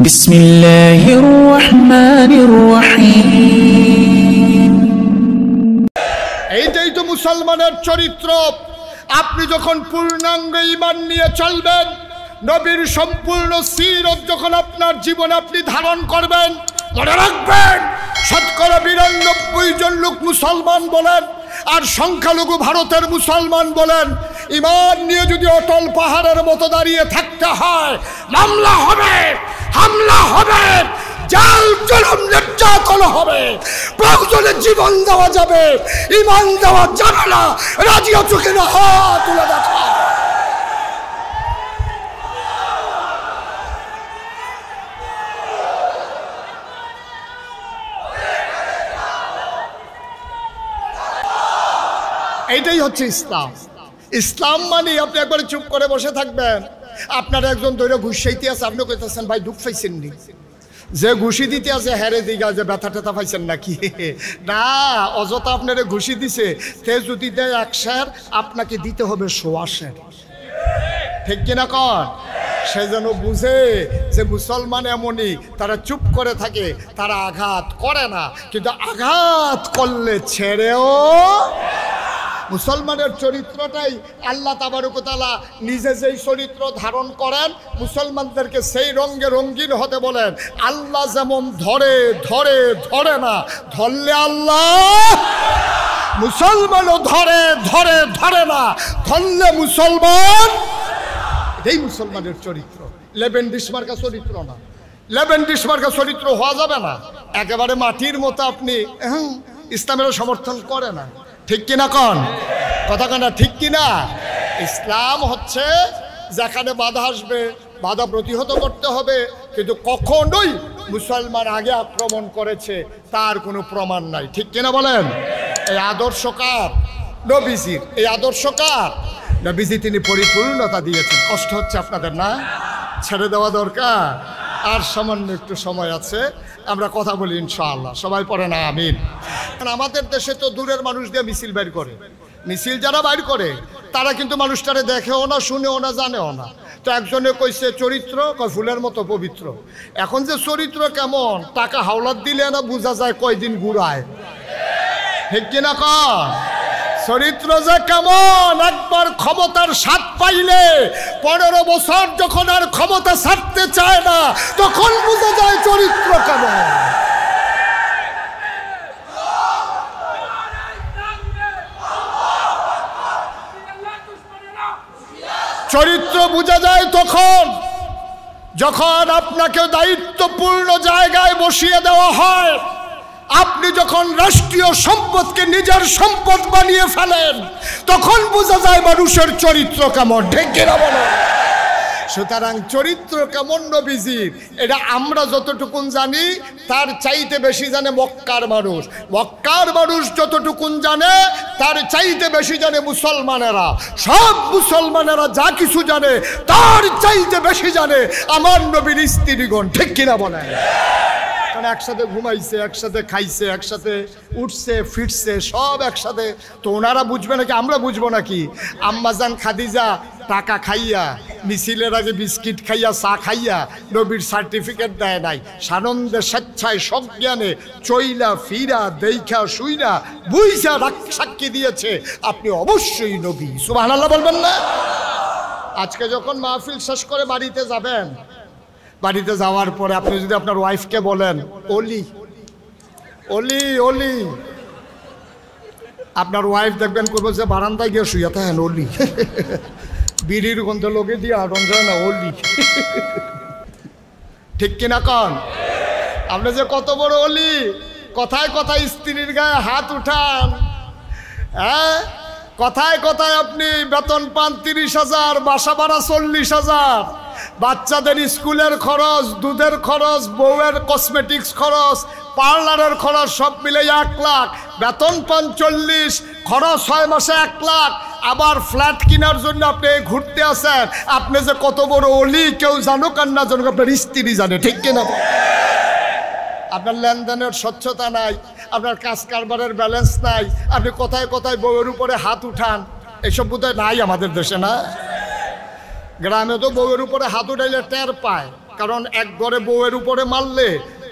বিসমিল্লাহির রহমানির রহিম। এইটাই তো মুসলমানের চরিত্র। আপনি যখন পূর্ণাঙ্গ ঈমান নিয়ে চলবেন, নবীর সম্পূর্ণ সিরত যখন আপনার জীবনে আপনি ধারণ করবেন, মনে রাখবেন ৯৯ জন লোক মুসলমান বলেন আর সংখ্যালঘু ভারতের মুসলমান বলেন, ঈমান নিয়ে যদি অটল পাহাড়ের মতো দাঁড়িয়ে থাকতে হয়, মামলা হবে, হামলা হবে, জাল জুলুম নির্যাতন হবে, প্রয়োজনে জীবন দেওয়া যাবে, ঈমান দেওয়া যাবে না। রাজি আছো কিনা হাত তুলে দেখা। এইটাই হচ্ছে ইসলাম। ইসলাম মানে আপনি একবারে চুপ করে বসে থাকবেন, আপনার একজন ধরে ঘুষ চাইতে আছে, আপনি কইতেছেন ভাই দুঃখ পাইছেন নি, যে ঘুষি দিতে আছে হেরে দিঘা যে ব্যথা টেথা পাইছেন নাকি? না, অযথা আপনারে ঘুষি দিছে, তে যদি দেয় ১ সের, আপনাকে দিতে হবে ১০০ সের। ঠিক কিনা কর? সে যেন বুঝে যে মুসলমান এমনই, তারা চুপ করে থাকে, তারা আঘাত করে না, কিন্তু আঘাত করলে ছেড়েও। মুসলমানের চরিত্রটাই আল্লাহ তাবারক ওয়া তাআলা নিজে যেই চরিত্র ধারণ করেন, মুসলমানদেরকে সেই রঙে রঙিন হতে বলেন। আল্লাহ যেমন ধরে ধরে ধরে না, ধরলে আল্লাহ, মুসলমানও ধরে ধরে ধরে না, ধরলে মুসলমান। এটাই মুসলমানের চরিত্র। লেবেন্ডিস মার্কা চরিত্র না, লেবেন্ডিস মার্কা চরিত্র হওয়া যাবে না। একেবারে মাটির মতো আপনি ইসলামের সমর্থন করে না। ঠিক কিনা কন? কথা কন না, ঠিক কিনা? ইসলাম হচ্ছে যেখানে বাধা আসবে বাধা প্রতিহত করতে হবে, কিন্তু কখনোই মুসলমান আগে আক্রমণ করেছে তার কোনো প্রমাণ নাই। ঠিক কিনা বলেন? এই আদর্শ কার? নবীজির। এই আদর্শ কার? নবীজি। তিনি পরিপূর্ণতা দিয়েছেন। কষ্ট হচ্ছে আপনাদের না? ছেড়ে দেওয়া দরকার। আর সামান্য একটু সময় আছে, আমরা কথা বলি ইনশাআল্লাহ। সবাই পড়ে না আমিন। আমাদের দেশে তো দূরের মানুষ দিয়ে মিছিল বের করে, মিছিল যারা বাইর করে তারা কিন্তু মানুষটারে দেখেও না, শুনেও না, জানেও না। তো একজনে কইছে চরিত্র ফুলের মতো পবিত্র। এখন যে চরিত্র কেমন, টাকা হাওলাত দিলে না বোঝা যায় কয়দিন ঘুরায়। ঠিক কিনা কর? চরিত্র যে কেমন, একবার ক্ষমতার স্বাদ পাইলে ১৫ বছর যখন আর ক্ষমতা ছাড়তে চায় না, তখন বোঝা যায় চরিত্র কেমন। চরিত্র বোঝা যায় তখন যখন আপনাকে দায়িত্বপূর্ণ জায়গায় বসিয়ে দেওয়া হয়, আপনি যখন রাষ্ট্রীয় সম্পদকে নিজের সম্পদ বানিয়ে ফেলেন, তখন বোঝা যায় মানুষের চরিত্র কেমন। ঠিক কিনা বলো? সুতরাং চরিত্র কেমন নবীজির, এটা আমরা যতটুকুন জানি তার চাইতে বেশি জানে মক্কার মানুষ। মক্কার মানুষ যতটুকুন জানে তার চাইতে বেশি জানে মুসলমানেরা। সব মুসলমানেরা যা কিছু জানে তার চাইতে বেশি জানে আমার নবীর স্ত্রীগণ। ঠিক কিনা বলে? একসাথে ঘুমাইছে, একসাথে খাইছে, একসাথে উঠছে ফিরছে, সব একসাথে। তো ওনারা বুঝবে নাকি আমরা বুঝবো নাকি? আম্মাজান খাদিজা টাকা খাইয়া, মিছিলের আগে বিস্কিট খাইয়া, চা খাইয়া নবীর সার্টিফিকেট দেয় নাই। সানন্দে স্বেচ্ছায় সজ্ঞানে চইলা ফিরা দেখা শুইরা বুঝা সাক্ষী দিয়েছে আপনি অবশ্যই নবী। সুবহানাল্লাহ বলবেন না? আজকে যখন মাহফিল শেষ করে বাড়িতে যাবেন, বাড়িতে যাওয়ার পরে আপনি যদি আপনার ওয়াইফকে বলেন অলি অলি অলি, আপনার ওয়াইফ দেখবেন করবো যে বারান্দায় গিয়ে শুয়ে থাকেন অলি, বিড়ির গন্ধ লোকে দিয়ে আটন যায় না অলি। ঠিক কিনা কন? আপনি যে কত বড় অলি, কথায় কথায় স্ত্রীর গায়ে হাত উঠান, হ্যাঁ, কথায় কথায় আপনি বেতন পান ৩০,০০০, বাসা ভাড়া ৪০,০০০, বাচ্চাদের স্কুলের খরচ, দুধের খরচ, বউয়ের কসমেটিক্স খরচ, পার্লারের খরচ সব মিলে ১ লাখ, বেতন পান ৪০, খরচ হয় মাসে ১ লাখ। আবার ফ্ল্যাট কেনার জন্য আপনি ঘুরতে আসেন। আপনি যে কত বড় অলি কেউ জানুক আর না জানুক, আপনার স্ত্রী জানে। ঠিক কিনা? আপনার লেনদেনের স্বচ্ছতা নাই, আপনার কাজ কারবারের ব্যালেন্স নাই, আপনি কোথায় কোথায় বউয়ের উপরে হাত উঠান। এসব বোধহয় নাই আমাদের দেশে, না? গ্রামে তো বউয়ের উপরে হাত উঠাইলে টের পায়, কারণ এক ঘরে বউয়ের উপরে মারলে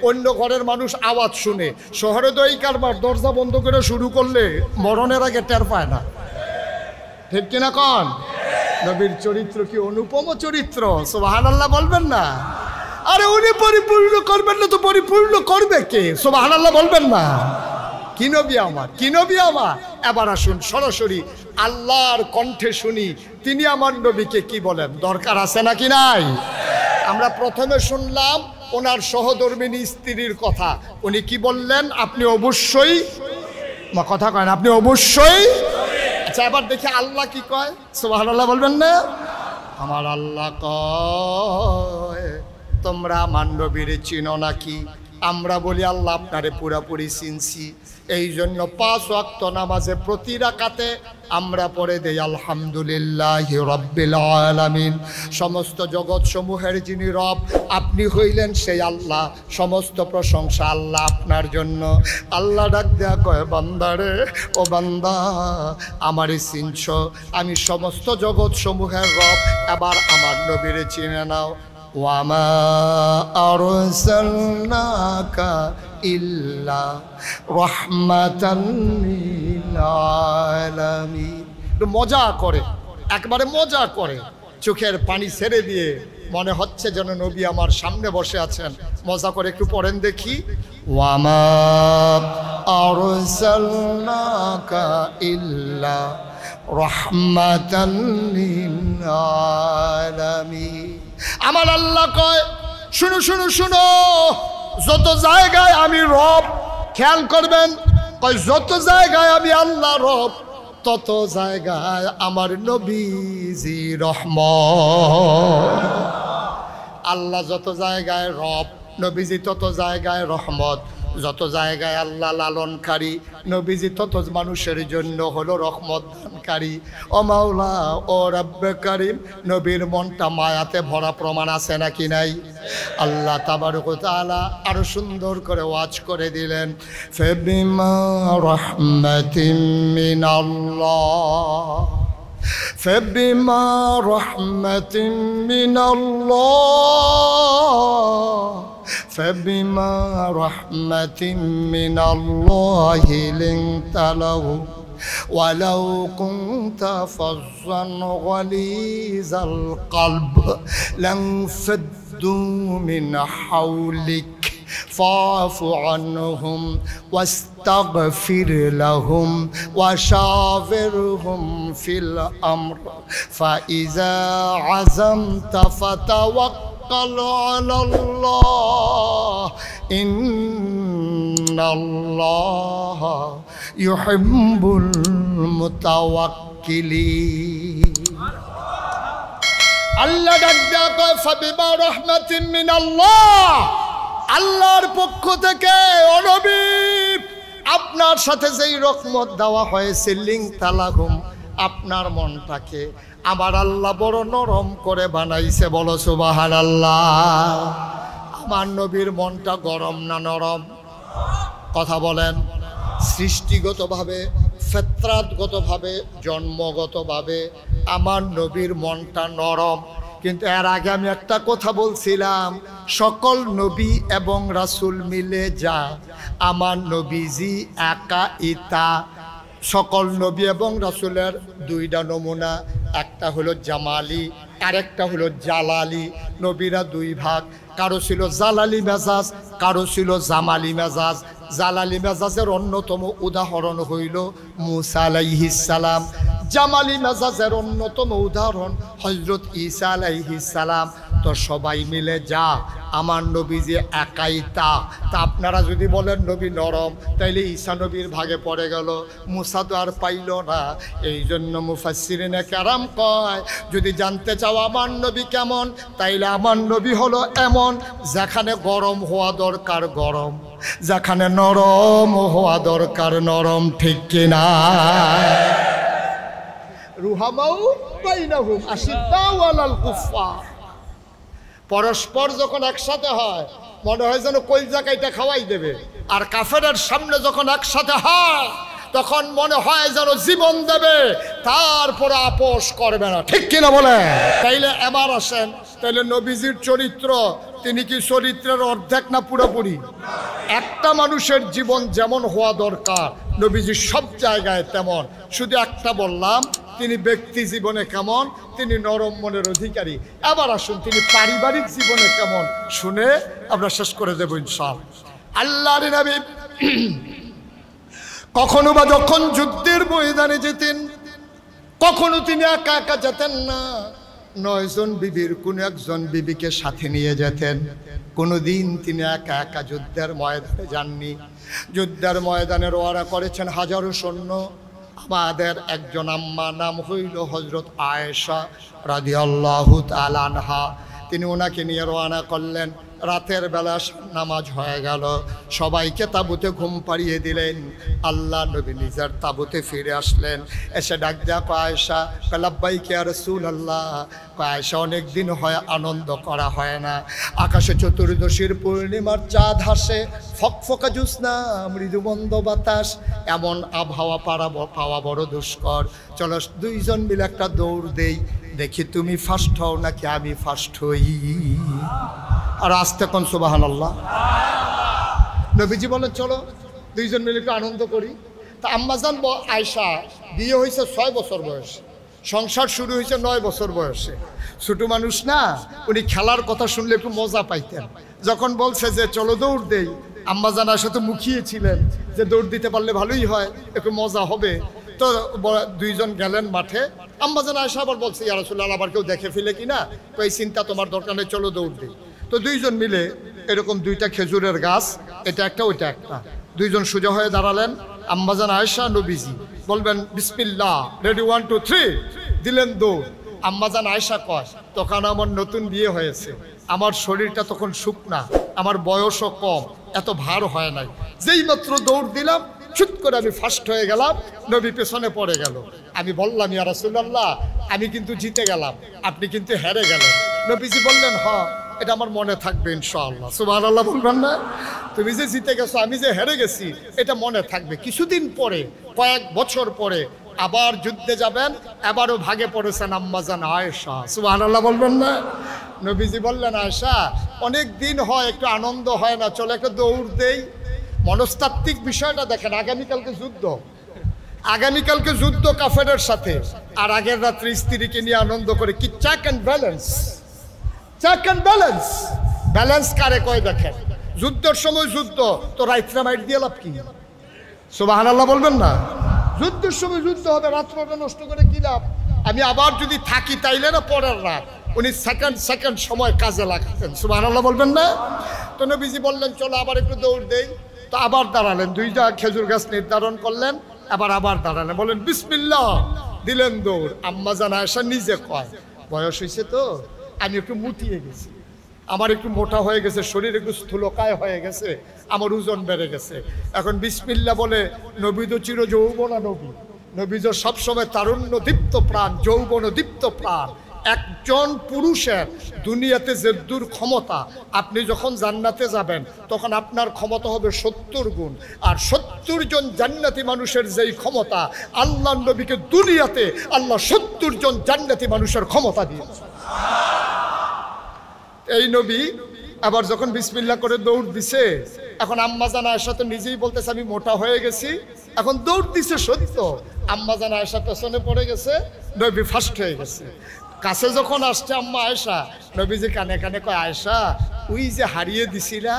অন্য ঘরের মানুষ আওয়াজ শুনে। শহরে তো এই কারবার, দরজা বন্ধ করে শুরু করলে মরণের আগে টের পায় না, ঠিক কিনা কন? নবীর চরিত্র কি অনুপম চরিত্র, সুবহানাল্লাহ বলবেন না? আরে উনি পরিপূর্ণ করবেন না তো পরিপূর্ণ করবে কে? সুবহানাল্লাহ বলবেন না? কি নবী আমার, কি নবী আমার। এবার আসুন সরাসরি আল্লাহর কণ্ঠে শুনি তিনি আমার নবীকে কি বলেন। দরকার আছে নাকি নাই? আমরা প্রথমে শুনলাম ওনার সহধর্মিনী স্ত্রীর কথা। উনি কি বললেন? আপনি অবশ্যই, কথা কয় না, আপনি অবশ্যই। আচ্ছা এবার দেখি আল্লাহ কি কয়, সুবহানাল্লাহ বলবেন না? আমার আল্লাহ কয় তোমরা আমার নবীর চিনো নাকি? আমরা বলি আল্লাহ আপনারে পুরাপুরি চিনছি। এই জন্য 5 ওয়াক্ত নামাজে প্রতি রাকাতে আমরা পড়ে দেই আলহামদুলিল্লাহি রাব্বিল আলামিন। সমস্ত জগৎ সমূহের যিনি রব আপনি হইলেন সেই আল্লাহ, সমস্ত প্রশংসা আল্লাহ আপনার জন্য। আল্লাহ ডাক দেয়া কয় বান্দারে, ও বান্দা আমারে চিনছ, আমি সমস্ত জগৎ সমূহের রব, এবার আমার নবীরে চিনে নাও। ওয়ামা আরসালনাকা ইল্লা রাহমাতাল লিল আলামিন। মজা করে, একবারে মজা করে, চোখের পানি ছেড়ে দিয়ে মনে হচ্ছে যেন নবী আমার সামনে বসে আছেন। মজা করে একটু পড়েন দেখি। ওয়ামা আরসালনাকা ইল্লা রাহমাতাল লিল আলামিন। আমার আল্লাহ কয় শুনো শুনো শুনো, যত জায়গায় আমি রব, খেয়াল করবেন, কয় যত জায়গায় আমি আল্লাহ রব তত জায়গায় আমার নবীজি রহমত। আল্লাহ যত জায়গায় রব, নবীজি তত জায়গায় রহমত। যত জায়গায় আল্লাহ লালনকারী, নবীজি তত মানুষের জন্য হলো রহমত দানকারী। ও মাওলা, ও রব্বে কারীম, নবীর মনটা মায়াতে ভরা প্রমাণ আছে নাকি নাই? আল্লাহ তাবারক ওয়া তাআলা আরো সুন্দর করে ওয়াজ করে দিলেন, ফাবিমা রাহমাতিন মিনাল্লাহ, ফাবিমা রাহমাতিন মিনাল্লাহ, فبما رحمة من الله لنت له ولو كنت فظا غليظ القلب لانفضوا من حولك فاعف عنهم واستغفر لهم وشاورهم في الأمر فإذا عزمت فتوكل على الله إن الله يحب المتوكلين. আল্লাহ ডাক দেয়া কয় ফাবিমা রাহমাতিন মিনাল্লাহ, আল্লাহর পক্ষ থেকে ও নবী আপনার সাথে যেই রহমত দেওয়া হয়েছে, লিংতা লাহুম, আপনার মনটাকে আমার আল্লাহ বড় নরম করে বানাইছে। বলো সুবহানাল্লাহ। আমার নবীর মনটা গরম না নরম? কথা বলেন। সৃষ্টিগতভাবে, ফিতরাতগতভাবে, জন্মগতভাবে আমার নবীর মনটা নরম। কিন্তু এর আগে আমি একটা কথা বলছিলাম, সকল নবী এবং রাসূল মিলে যা, আমার নবীজি একা ইতা। সকল নবী এবং রাসূলের দুইটা নমুনা, একটা হলো জামালি, আরেকটা হলো জালালি। নবীরা দুই ভাগ, কারো ছিল জালালি মেজাজ, কারো ছিল জামালি মেজাজ। জালালি মেজাজের অন্যতম উদাহরণ হইল মুসা আলাইহিস সালাম। জামালি মেজাজের অন্যতম উদাহরণ হযরত ঈসা আলাইহিস সালাম। তো সবাই মিলে যা, আমার নবী যে একাই তা। আপনারা যদি বলেন নবী নরম, তাইলে ঈসা নবীর ভাগে পড়ে গেল, মুসা তো আর পাইল না। এই জন্য মুফাসসিরিনে কেরাম কয়, যদি জানতে চাও আমার নবী কেমন, তাইলে আমার নবী হলো এমন, যেখানে গরম হওয়া দরকার গরম, যেখানে নরম হওয়া দরকার নরম। ঠিক কিনা? রুহামাউ বাইনাহুম আশিদ্দাউ আলাল কুফফার। পরস্পর যখন একসাথে হয় মনে হয় যেন কলজা কাইটা খাওয়াই দেবে, আর কাফেরের সামনে যখন একসাথে হয় তখন মনে হয় যেন জীবন দেবে, তারপর আপোষ করবে না। ঠিক কিনা বলে? তাইলে এবার আসেন, তাইলে নবীজির চরিত্র তিনি কি চরিত্রের অর্ধেক না পুরোপুরি? একটা মানুষের জীবন যেমন হওয়া দরকার নবীজি সব জায়গায় তেমন। শুধু একটা বললাম, তিনি ব্যক্তি জীবনে কেমন, তিনি নরম মনের অধিকারী। এবার আসুন তিনি পারিবারিক জীবনে কেমন, শুনে আমরা শেষ করে দেব ইনশাআল্লাহ। আল্লাহর নবী কখনো বা যখন যুদ্ধের ময়দানে যেতেন, কখনো তিনি একা একা যেতেন না, 9 জন বিবির কোন একজন বিবিকে সাথে নিয়ে যেতেন। কোনোদিন তিনি একা একা যুদ্ধের ময়দানে যাননি। যুদ্ধের ময়দানে রওনা করেছেন হাজারো সৈন্য। আমাদের একজন আম্মা, নাম হইল হযরত আয়েশা রাদিয়াল্লাহু তাআলা আনহা। তিনি ওনাকে নিয়ে রওনা করলেন। রাতের বেলা নামাজ হয়ে গেল, সবাইকে তাঁবুতে ঘুম পাড়িয়ে দিলেন। আল্লাহ নবী নিজের তাঁবুতে ফিরে আসলেন। এসে ডাক দেয়া আয়েশা, লাব্বাইকা ইয়া রাসূলুল্লাহ। আয়েশা, অনেক দিন হয় আনন্দ করা হয় না। আকাশে চতুর্দশীর পূর্ণিমার চাঁদ হাসে, ফকফকা জ্যোৎস্না, মৃদুমন্দ বাতাস, এমন আবহাওয়া পাওয়া বড় দুষ্কর। চলো 2 জন মিলে একটা দৌড় দেই, দেখি তুমি ফার্স্ট হও নাকি আমি ফার্স্ট হই। আর আস্তে কোন সুবহানাল্লাহ। নবীজি বলেন চলো 2 জন মিলে একটু আনন্দ করি। তা আম্মাজান আয়েশা বিয়ে হয়েছে 6 বছর বয়সে, সংসার শুরু হয়েছে 9 বছর বয়সে। ছোট মানুষ না, উনি খেলার কথা শুনলে একটু মজা পাইতেন। যখন বলছে যে চলো দৌড় দেই, আম্মাজান আয়েশা তো মুখিয়েছিলেন যে দৌড় দিতে পারলে ভালোই হয়, একটু মজা হবে। তো 2 জন গেলেন মাঠে। আম্মাজান আয়েশা আবার বলছে, ইয়া রাসূলুল্লাহ, আবার কেউ দেখে ফেলে কিনা, তো এই চিন্তা তোমার দরকার নেই, চলো দৌড় দিই। তো 2 জন মিলে এরকম 2টা খেজুরের গাছ, এটা একটা ওইটা একটা, 2 জন সোজা হয়ে দাঁড়ালেন। আম্মাজান আয়েশা, নবীজি বলবেন বিসমিল্লাহ, রেডি 1 2 3, দিলেন দৌড়। আম্মাজান আয়েশা কয়, তখন আমার নতুন বিয়ে হয়েছে, আমার শরীরটা তখন শুকনা, আমার বয়সও কম, এত ভার হয় নাই। যেই মাত্র দৌড় দিলাম, চুপ করে আমি ফার্স্ট হয়ে গেলাম, নবী পেছনে পড়ে গেল। আমি বললাম, ইয়া রাসূলুল্লাহ, আমি কিন্তু জিতে গেলাম, আপনি কিন্তু হেরে গেলেন। নবীজি বললেন, হ্যাঁ, এটা আমার মনে থাকবে ইনশাআল্লাহ। সুবহানাল্লাহ বলবেন না? তুমি যে জিতে গেছো, আমি যে হেরে গেছি, এটা মনে থাকবে। কিছুদিন পরে, কয়েক বছর পরে আবার যুদ্ধে যাবেন, আবারও ভাগে পড়েছেন আম্মাজান আয়েশা। সুবহানাল্লাহ বলবেন না? নবীজি বললেন, আয়েশা, অনেক দিন হয় একটু আনন্দ হয় না, চলো একটা দৌড় দেই। মনস্তাত্ত্বিক বিষয়টা দেখেন, আগামীকালকে যুদ্ধ কাফেরের সাথে, আর আগের রাত্রে স্ত্রীকে নিয়ে আনন্দ করে। কি চেক অ্যান্ড ব্যালেন্স, ব্যালেন্স কারে কয় দেখেন। যুদ্ধের সময় যুদ্ধ, তো রাত্রে মাইট দিয়ে লাভ কি? সুবহানাল্লাহ বলবেন না? যুদ্ধের সময় যুদ্ধ হবে, রাত্রটা নষ্ট করে কি লাভ? আমি আবার যদি থাকি তাইলে না পরের রাত, উনি সেকেন্ড সময় কাজে লাগাতেন। সুবহানাল্লাহ বলবেন না? তো নবীজি বললেন, চলো আবার একটু দৌড় দেই। তো আবার দাঁড়ালেন, 2টা খেজুর গাছ নির্ধারণ করলেন, আবার দাঁড়ালেন, বলেন বিসমিল্লাহ, দিলেন দৌড়। আম্মাজান আয়েশা নিজে কয়, বয়স হয়েছে তো, আমি একটু মুটিয়ে গেছি, আমার একটু মোটা হয়ে গেছে, শরীর একটু স্থূলকায় হয়ে গেছে, আমার ওজন বেড়ে গেছে। এখন বিসমিল্লাহ বলে, নবী তো চির যৌবনা নবী, নবী তো সবসময় তারুণ্য দীপ্ত প্রাণ, যৌবন দীপ্ত প্রাণ। একজন পুরুষের দুনিয়াতে যে দূর ক্ষমতা, আপনি যখন জান্নাতে যাবেন তখন আপনার ক্ষমতা হবে 70 গুণ। আর 70 জন জান্নাতি মানুষের যেই ক্ষমতা, আল্লাহ নবীকে দুনিয়াতে আল্লাহ 70 জন জান্নাতি মানুষের ক্ষমতা দিয়েছে। এই নবী আবার যখন বিসমিল্লাহ করে দৌড় দিছে, এখন আম্মাজান আয়েশা তো নিজেই বলতেছে আমি মোটা হয়ে গেছি। এখন দৌড় দিছে সত্য, আম্মাজান আয়েশা পেছনে পড়ে গেছে, নবী ফার্স্ট হয়ে গেছে। কাছে যখন আসছে আম্মা আয়েশা, নবীজি কানে কানে কয়, আয়েশা, ওই যে হারিয়ে দিছিলা,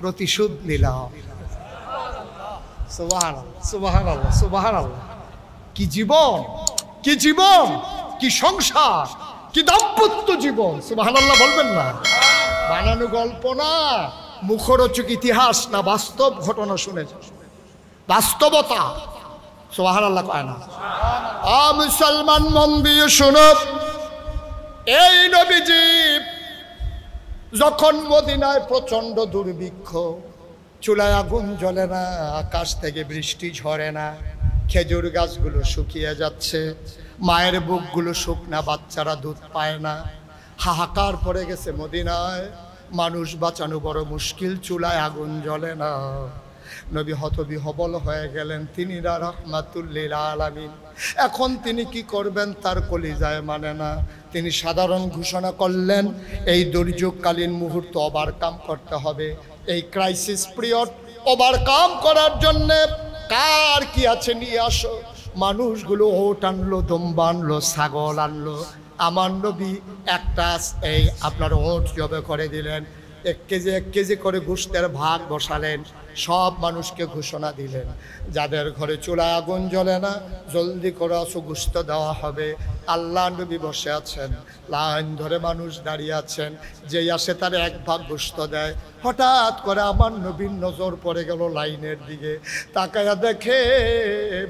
প্রতিশোধ নিলাম। সুবহানাল্লাহ, সুবহানাল্লাহ, সুবহানাল্লাহ। কি জীবন, কি জীবন, কি সংসার, কি দাম্পত্য জীবন। সুবহানাল্লাহ বলবেন না? বানানো গল্প না, মুখরোচক ইতিহাস না, বাস্তব ঘটনা শুনেছ, বাস্তবতা। সুবহানাল্লাহ কয় না? মুসলমান মন দিয়ে শোনো, এই নবীজি যখন মদিনায় প্রচন্ড দুর্ভিক্ষ, চুলায় আগুন জ্বলে না, আকাশ থেকে বৃষ্টি ঝরে না, খেজুর গাছগুলো শুকিয়ে যাচ্ছে, মায়ের বুকগুলো শুকনা, বাচ্চারা দুধ পায় না, হাহাকার পড়ে গেছে মদিনায়, মানুষ বাঁচানো বড় মুশকিল, চুলায় আগুন জ্বলে না। নবী হতবিহবল হয়ে গেলেন, তিনি রাহমাতুল লিল আলামিন। এখন তিনি কি করবেন তার কলিজায় মানে না। তিনি সাধারণ ঘোষণা করলেন, এই দুর্যোগকালীন মুহূর্ত ওভারকাম করতে হবে। এই ক্রাইসিস পিরিয়ড ওভারকাম করার জন্যে কার কি আছে নিয়ে আসো। মানুষগুলো ওট আনলো, দুম্বা আনলো, ছাগল আনলো। আমার নবী একটা এই আপনার ওট জবে করে দিলেন, 1 কেজি করে গোশতের ভাগ বসালেন। সব মানুষকে ঘোষণা দিলেন, যাদের ঘরে চুলা আগুন জ্বলে না জলদি করে আসো, গোশত দেওয়া হবে। আল্লাহ নবী বসে আছেন, লাইন ধরে মানুষ দাঁড়িয়ে আছেন, যেই আসে তার 1 ভাগ গোশত দেয়। হঠাৎ করে আমার নবীর নজর পড়ে গেল লাইনের দিকে। তাকায়া দেখে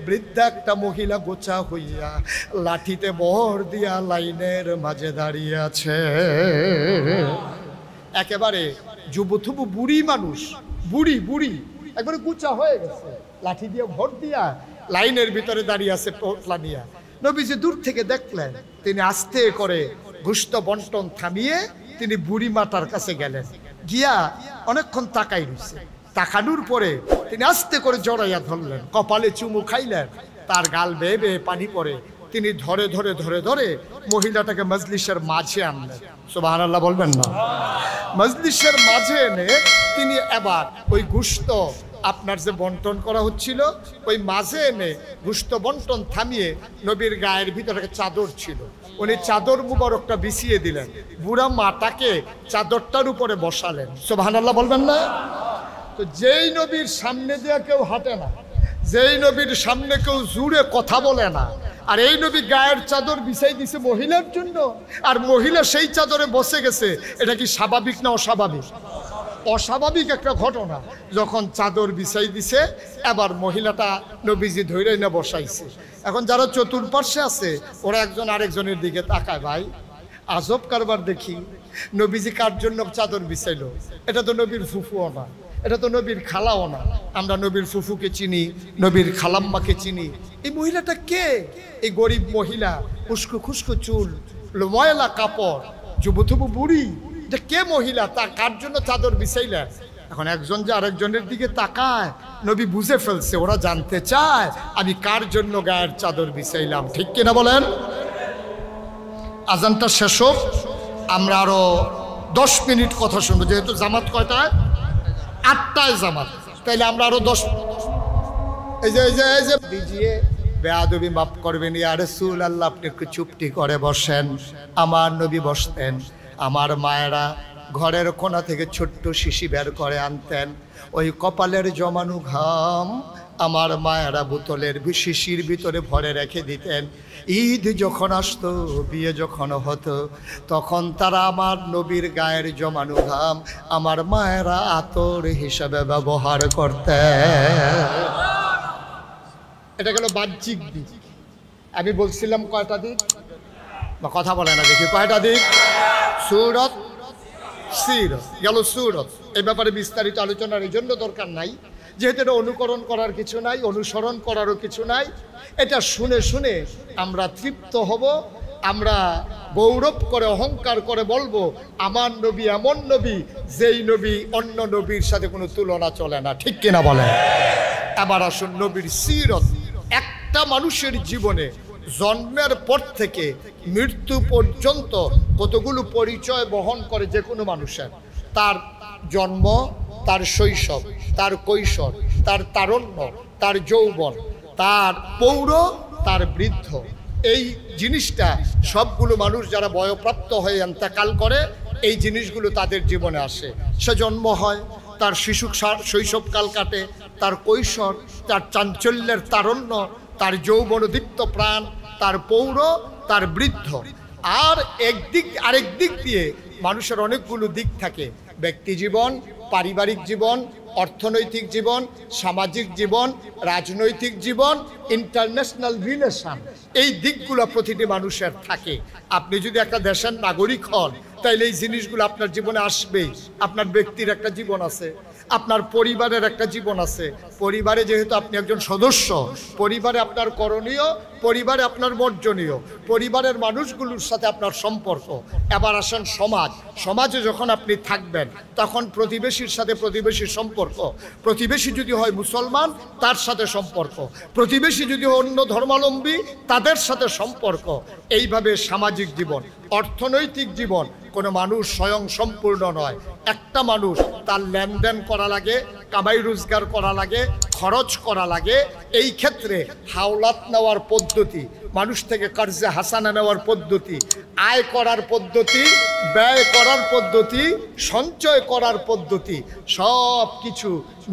বৃদ্ধা একটা মহিলা গোছা হইয়া লাঠিতে বহর দিয়া লাইনের মাঝে দাঁড়িয়ে আছে। একেবারে যুবথুবু বুড়ি মানুষ, বুড়ি একবারে গুচা হয়ে গেছে, লাঠি দিয়ে ভর দিয়া লাইনের ভিতরে দাঁড়িয়ে আছে পোটলা নিয়া। নবীজি দূর থেকে দেখলেন, তিনি আস্তে করে গোশত বন্টন থামিয়ে তিনি বুড়ি মাতার কাছে গেলেন। গিয়া অনেকক্ষণ তাকাই রয়েছে। তাকানোর পরে তিনি আস্তে করে জড়াইয়া ধরলেন, কপালে চুমু খাইলেন, তার গাল বেয়ে বেয়ে পানি পড়ে। তিনি ধরে ধরে ধরে ধরে মহিলাটাকে মজলিসের মাঝে আনলেন। সুবহানাল্লাহ বলবেন না? মজলিসের মাঝে এনে তিনি এবার ওই গোশত আপনার যে বন্টন করা হচ্ছিল ওই মাঝে এনে গোশত বন্টন থামিয়ে নবীর গায়ের ভিতরে একটা চাদর ছিল, উনি চাদর মুবারকটা বিছিয়ে দিলেন। বুড়া মাটাকে চাদরটার উপরে বসালেন। সুবহানাল্লাহ বলবেন না? তো যেই নবীর সামনে দিয়ে কেউ হাঁটে না, যেই নবীর সামনে কেউ জুড়ে কথা বলে না, আর এই নবী গায়ের চাদর বিছাই দিছে মহিলার জন্য, আর মহিলা সেই চাদরে বসে গেছে, এটা কি স্বাভাবিক না অস্বাভাবিক? অস্বাভাবিক একটা ঘটনা। যখন চাদর বিছাই দিছে, এবার মহিলাটা নবীজি ধরে না বসাইছে। এখন যারা চতুর্পার্শ্বে আছে ওরা একজন আরেকজনের দিকে তাকায়, ভাই আজব কারবার দেখি, নবীজি কার জন্য চাদর বিছাইলো? এটা তো নবীর ফুফুও না, এটা তো নবীর খালাও না। আমরা নবীর ফুফুকে চিনি, নবীর খালাম্মাকে চিনি। এই মহিলাটা কে? এই গরিব মহিলা, উস্কো খুস্কো চুল, ময়লা কাপড়, যুবথুবু বুড়ি, এটা কে মহিলা? তার কার জন্য চাদর বিছাইলেন? এখন একজন যে আরেকজনের দিকে তাকায়, নবী বুঝে ফেলছে ওরা জানতে চায় আমি কার জন্য গায়ের চাদর বিছাইলাম। ঠিক কিনা বলেন? আজানটা শেষ হোক, আমরা আরো 10 মিনিট কথা শুনবো। যেহেতু জামাত কয়টায়? 8টায় জামাত, তাইলে আমরা আরো 10। এই যে ভিজিয়ে বেয়াদবি মাফ করবেন ইয়া রাসূলুল্লাহ, আপনি একটু চুপটি করে বসেন। আমার নবী বসতেন, আমার মায়েরা ঘরের কোণা থেকে ছোট্ট শিশি বের করে আনতেন, ওই কপালের জমানো ঘাম আমার মায়েরা বোতলের শিশির ভিতরে ভরে রেখে দিতেন। ঈদ যখন আসতো, বিয়ে যখন হতো, তখন তারা আমার নবীর গায়ের জমানো ঘাম আমার মায়েরা আতর হিসাবে ব্যবহার করতেন। এটা গেল বাহ্যিক দিক। আমি বলছিলাম কয়টা দিক, বা কথা বলে না দেখি কয়টা দিক? সূরত সিরত গেল, সূরত। এই ব্যাপারে বিস্তারিত আলোচনার এই জন্য দরকার নাই, যেহেতু এটা অনুকরণ করার কিছু নাই, অনুসরণ করারও কিছু নাই। এটা শুনে শুনে আমরা তৃপ্ত হব, আমরা গৌরব করে অহংকার করে বলবো আমার নবী এমন নবী যেই নবী অন্য নবীর সাথে কোনো তুলনা চলে না। ঠিক কিনা বলেন? এবার আসুন নবীর সিরত। একটা মানুষের জীবনে জন্মের পর থেকে মৃত্যু পর্যন্ত কতগুলো পরিচয় বহন করে যে কোনো মানুষের। তার জন্ম, তার শৈশব, তার কৈশোর, তার তারুণ্য, তার যৌবন, তার পৌর, তার বৃদ্ধ। এই জিনিসটা সবগুলো মানুষ যারা বয়প্রাপ্ত হয়ে ইন্তেকাল করে, এই জিনিসগুলো তাদের জীবনে আসে। সে জন্ম হয়, তার শিশু শৈশবকাল কাটে, তার কৈশোর, তার চাঞ্চল্যের তারুণ্য, তার যৌবনোদীপ্ত প্রাণ, তার পৌর, তার বৃদ্ধ। আর আরেক দিক দিয়ে মানুষের অনেকগুলো দিক থাকে, ব্যক্তি জীবন, পারিবারিক জীবন, অর্থনৈতিক জীবন, সামাজিক জীবন, রাজনৈতিক জীবন, ইন্টারন্যাশনাল রিলেশন। এই দিকগুলো প্রতিটি মানুষের থাকে। আপনি যদি একটা দেশের নাগরিক হন, তাইলে এই জিনিসগুলো আপনার জীবনে আসবেই। আপনার ব্যক্তির একটা জীবন আছে, আপনার পরিবারের একটা জীবন আছে। পরিবারে যেহেতু আপনি একজন সদস্য, পরিবারে আপনার করণীয়, পরিবারে আপনার বর্জনীয়, পরিবারের মানুষগুলোর সাথে আপনার সম্পর্ক। এবার আসেন সমাজ। সমাজে যখন আপনি থাকবেন তখন প্রতিবেশীর সাথে প্রতিবেশীর সম্পর্ক, প্রতিবেশী যদি হয় মুসলমান তার সাথে সম্পর্ক, প্রতিবেশী যদি অন্য ধর্মাবলম্বী তাদের সাথে সম্পর্ক। এইভাবে সামাজিক জীবন, অর্থনৈতিক জীবন। কোনো মানুষ স্বয়ং সম্পূর্ণ নয়। একটা মানুষ তার লেনদেন করা লাগে, কামাই রোজগার করা লাগে, খরচ করা লাগে। এই ক্ষেত্রে হাওলাত নেওয়ার পদ্ধতি, মানুষ থেকে কর্জে হাসানা নেওয়ার পদ্ধতি, আয় করার পদ্ধতি, ব্যয় করার পদ্ধতি, সঞ্চয় করার পদ্ধতি, সব কিছু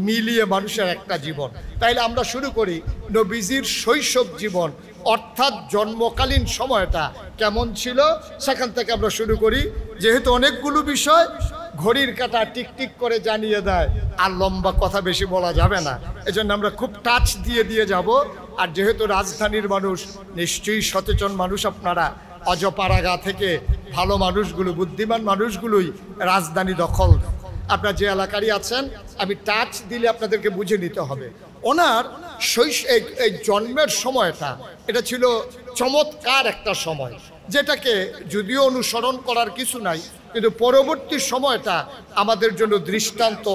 মিলিয়ে মানুষের একটা জীবন। তাইলে আমরা শুরু করি নবীজির শৈশব জীবন, অর্থাৎ জন্মকালীন সময়টা কেমন ছিল সেখান থেকে আমরা শুরু করি। যেহেতু অনেকগুলো বিষয় ঘড়ির কাঁটা টিকটিক করে জানিয়ে দেয়, আর লম্বা কথা বেশি বলা যাবে না, এজন্য আমরা খুব টাচ দিয়ে যাব। আর যেহেতু রাজধানীর মানুষ, নিশ্চয়ই সচেতন মানুষ আপনারা, অজপাড়াগা থেকে ভালো মানুষগুলো, বুদ্ধিমান মানুষগুলোই রাজধানী দখল। আপনারা যে এলাকারই আছেন, আমি টাচ দিলে আপনাদেরকে বুঝে নিতে হবে। ওনার এই জন্মের সময়টা এটা ছিল চমৎকার একটা সময়, যেটাকে যদিও অনুসরণ করার কিছু নাই, কিন্তু পরবর্তী সময়টা আমাদের জন্য দৃষ্টান্ত,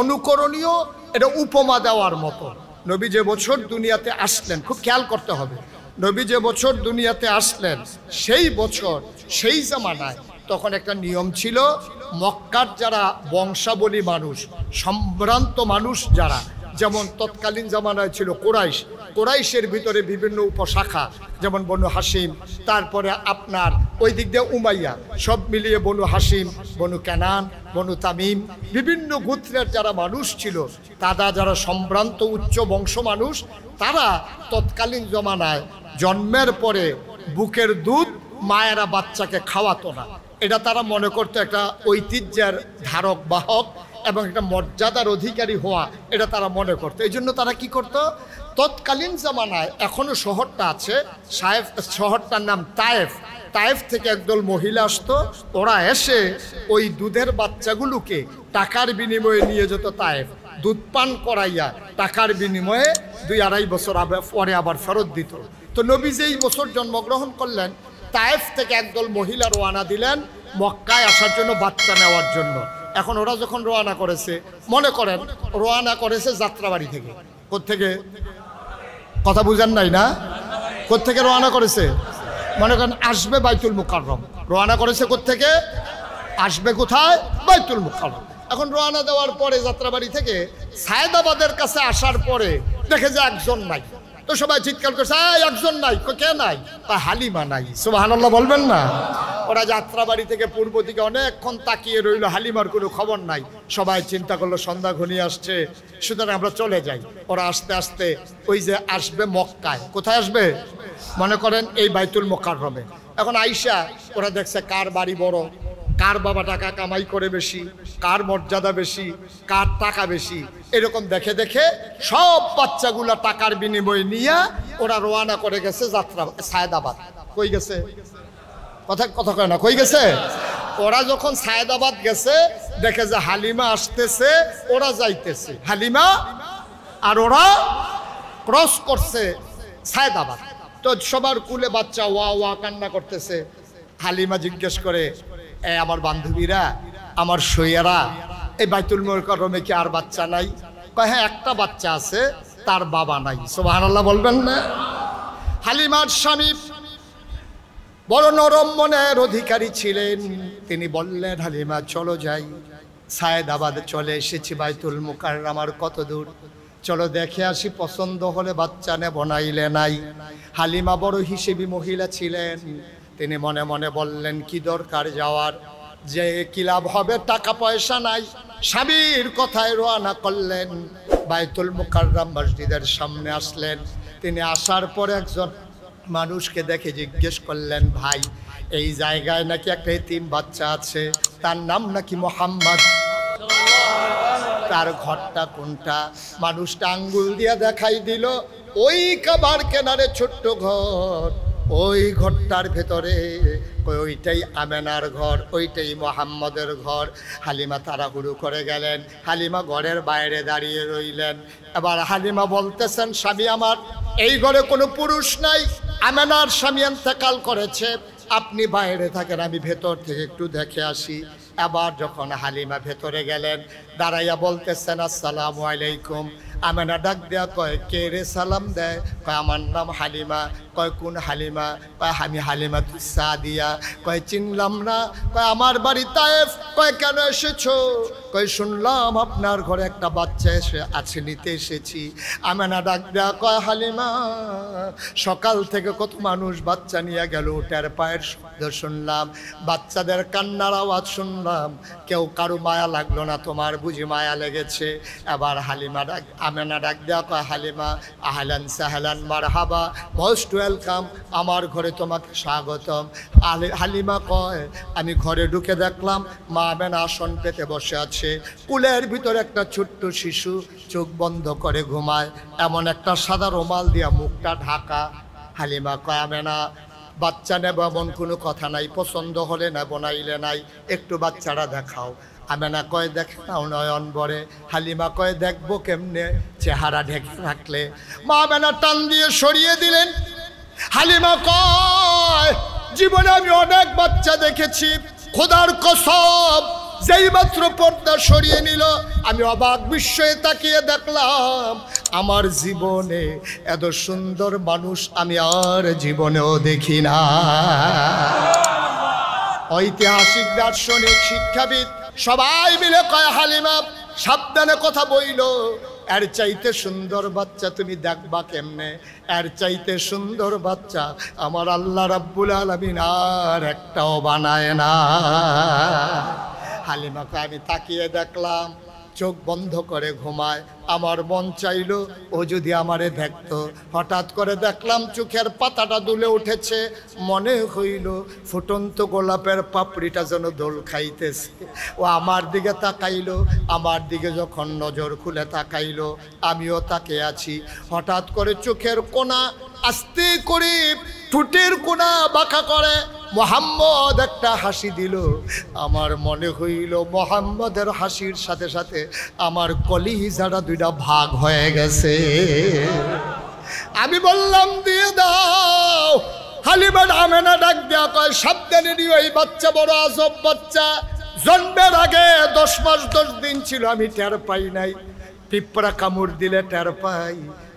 অনুকরণীয়, এটা উপমা দেওয়ার মতো। নবী যে বছর দুনিয়াতে আসলেন, খুব খেয়াল করতে হবে, নবী যে বছর দুনিয়াতে আসলেন সেই বছর, সেই জামানায় তখন একটা নিয়ম ছিল, মক্কার যারা বংশাবলী মানুষ, সম্ভ্রান্ত মানুষ যারা, যেমন তৎকালীন জামানায় ছিল কোরাইশ, কোরাইশের ভিতরে বিভিন্ন উপশাখা, যেমন বনু হাসিম, তারপরে আপনার ওই দিক দিয়ে উমাইয়া, সব মিলিয়ে বনু হাসিম, বনু কানান, বনু তামিম, বিভিন্ন গোত্রের যারা মানুষ ছিল, তারা যারা সম্ভ্রান্ত উচ্চ বংশ মানুষ, তারা তৎকালীন জমানায় জন্মের পরে বুকের দুধ মায়েরা বাচ্চাকে খাওয়াতো না। এটা তারা মনে করতো একটা ঐতিহ্যের ধারক বাহক এবং একটা মর্যাদার অধিকারী হওয়া, এটা তারা মনে করতো। এই জন্য তারা কি করতো, তৎকালীন জামানায় এখনো শহরটা আছে, শহরটার নাম তায়েফ। তায়েফ থেকে একদল মহিলা আসতো, ওরা এসে ওই দুধের বাচ্চাগুলোকে টাকার বিনিময়ে নিয়ে যেত তায়েফ, দুধ পান করাইয়া টাকার বিনিময়ে 2-2.5 বছর পরে আবার ফেরত দিত। তো নবী যেই বছর জন্মগ্রহণ করলেন, তায়েফ থেকে একদল মহিলা রওনা দিলেন মক্কায় আসার জন্য, বাচ্চা নেওয়ার জন্য। এখন ওরা যখন রওনা করেছে, মনে করেন রওনা করেছে যাত্রাবাড়ি থেকে। কোত্থেকে, কথা বুঝেন নাই না? কোত্থেকে রওনা করেছে? মনে করেন আসবে বাইতুল মুকাররম, রওনা করেছে কোত্থেকে? আসবে কোথায়? বাইতুল মুকাররম। এখন রওনা দেওয়ার পরে যাত্রাবাড়ি থেকে সায়েদাবাদের কাছে আসার পরে দেখে যে একজন নাই। তো সবাই চিৎকার করছে, একজন নাই। কে নাই? হালিমা নাই। সুবহানাল্লাহ বলবেন না? ওরা যাত্রাবাড়ি থেকে পূর্ব দিকে অনেকক্ষণ তাকিয়ে রইল, হালিমার কোনো খবর নাই। সবাই চিন্তা করলো সন্ধ্যা ঘনিয়ে আসছে, সুতরাং আমরা চলে যাই। ওরা আস্তে আস্তে ওই যে আসবে মক্কায়, কোথায় আসবে? মনে করেন এই বাইতুল মুকাররমে। এখন আইসা ওরা দেখছে কার বাড়ি বড়, কার বাবা টাকা কামাই করে বেশি, কার মর্যাদা বেশি, কার টাকা বেশি, এরকম দেখে দেখে সব বাচ্চাগুলা টাকার বিনিময়ে নিয়ে ওরা রওনা করে গেছে যাত্রা সায়েদাবাদ। কই গেছে? কথা কয় না, কই গেছে? ওরা যখন সায়েদাবাদ গেছে, দেখে যে হালিমা আসতেছে, ওরা যাইতেছে, হালিমা আর ওরা ক্রস করছে সায়েদাবাদ। তো সবার কুলে বাচ্চা ওয়া ওয়া কান্না করতেছে। হালিমা জিজ্ঞেস করে, আমার বান্ধবীরা, আমার সৈয়ারা, এই বাইতুল মুকাররমে কি আর বাচ্চা নাই? কয় হ্যাঁ, একটা বাচ্চা আছে, তার বাবা নাই। সুবহানাল্লাহ বলবেন না? হালিমার স্বামী বড় নরম মনের অধিকারী ছিলেন। তিনি বললেন, হালিমা চলো যাই, সায়েদাবাদে চলে এসেছি, বাইতুল মুকাররম আর কত দূর, চলো দেখে আসি, পছন্দ হলে বাচ্চা নেব, নাইলে নাই। হালিমা বড় হিসেবি মহিলা ছিলেন, তিনি মনে মনে বললেন, কি দরকার যাওয়ার, যে কি লাভ হবে, টাকা পয়সা নাই। স্বামীর কথায় রওনা করলেন, বাইতুল মুকাররম মসজিদের সামনে আসলেন। তিনি আসার পরে একজন মানুষকে দেখে জিজ্ঞেস করলেন, ভাই এই জায়গায় নাকি একটা এতিম বাচ্চা আছে, তার নাম নাকি মোহাম্মদ, তার ঘরটা কোনটা? মানুষটা আঙ্গুল দিয়ে দেখাই দিল, ওই কাবার কেনারে ছোট্ট ঘর, ওই ঘরটার ভেতরে ওইটাই আমেনার ঘর, ওইটাই মোহাম্মদের ঘর। হালিমা তাড়াহুড়ো করে গেলেন, হালিমা ঘরের বাইরে দাঁড়িয়ে রইলেন। এবার হালিমা বলতেছেন, স্বামী আমার, এই ঘরে কোনো পুরুষ নাই, আমেনার স্বামী ইন্তেকাল করেছে, আপনি বাইরে থাকেন, আমি ভেতর থেকে একটু দেখে আসি। এবার যখন হালিমা ভেতরে গেলেন, দাঁড়াইয়া বলতেছেন, আসসালামু আলাইকুম। আমেনা ডাক দেয়া কয়, কে রে সালাম দেয়? কয়, আমার নাম হালিমা। কয়, কোন হালিমা? কয়, আমি হালিমা সাদিয়া। কয়, চিনলাম না। কয়, আমার বাড়ি তায়েফ। কয়, কেন এসেছো? কয়, শুনলাম আপনার ঘরে একটা বাচ্চা আছে, নিতে এসেছি। আমেনা ডাক দেয়া কয়, হালিমা, সকাল থেকে কত মানুষ বাচ্চা নিয়ে গেল, ওটার পায়ের শব্দ শুনলাম, বাচ্চাদের কান্নার আওয়াজ শুনলাম, কেউ কারো মায়া লাগলো না, তোমার বুঝি মায়া লেগেছে? এবার আমেনা ডাক দেওয়া কয়, হালিমা, আহলান সাহলান মারহাবা, মোস্ট ওয়েলকাম, আমার ঘরে তোমাকে স্বাগতম। হালিমা কয়, আমি ঘরে ঢুকে দেখলাম মা আমেনা আসন পেতে বসে আছে, কুলের ভিতরে একটা ছোট্ট শিশু চোখ বন্ধ করে ঘুমায়, এমন একটা সাদা রুমাল দিয়া মুখটা ঢাকা। হালিমা কয়, আমেনা, বাচ্চা নেব এমন কোনো কথা নাই, পছন্দ হলে নেব, নাইলে নাই, একটু বাচ্চারা দেখাও। আমেনা কয়, দেখে নাও নয়ন বরে। হালিমা কয়, দেখবো কেমনে, চেহারা ঢেকে রাখলে? মা আমেনা টান দিয়ে সরিয়ে দিলেন। হালিমা কয়, জীবনে আমি অনেক বাচ্চা দেখেছি, খোদার কসম, যেই মাত্র পর্দা সরিয়ে নিল আমি অবাক বিস্ময়ে তাকিয়ে দেখলাম আমার জীবনে এত সুন্দর মানুষ আমি আর জীবনেও দেখি না। ঐতিহাসিক, দার্শনিক, শিক্ষাবিদ সবাই মিলে কয়, হালিমা সাবধানে কথা বইল, এর চাইতে সুন্দর বাচ্চা তুমি দেখবা কেমনে? এর চাইতে সুন্দর বাচ্চা আমার আল্লাহ রাব্বুল আলামিন আর একটাও বানায় না। হালিমাকে আমি তাকিয়ে দেখলাম, চোখ বন্ধ করে ঘুমায়। আমার মন চাইলো ও যদি আমারে দেখতো। হঠাৎ করে দেখলাম চোখের পাতাটা দুলে উঠেছে, মনে হইল ফুটন্ত গোলাপের পাপড়িটা যেন দোল খাইতেছে। ও আমার দিকে তাকাইলো, আমার দিকে যখন নজর খুলে তাকাইলো আমিও তাকে আছি। হঠাৎ করে চোখের কোনা আস্তে করে, ঠোঁটের কোনা বাঁকা করে মোহাম্মদ একটা হাসি দিল। আমার মনে হইল মোহাম্মদের হাসির সাথে সাথে আমার কলিজাটা দুইটা ভাগ হয়ে গেছে। আমি বললাম, দিয়ে দাও। হালিমা আমেনা ডাক দেয়া কয়, সাবধানে নিও, এই বাচ্চা বড় আজব বাচ্চা, জন্মের আগে 10 মাস 10 দিন ছিল, আমি টের পাই নাই, পিঁপড়া কামড় দিলে টের পাই,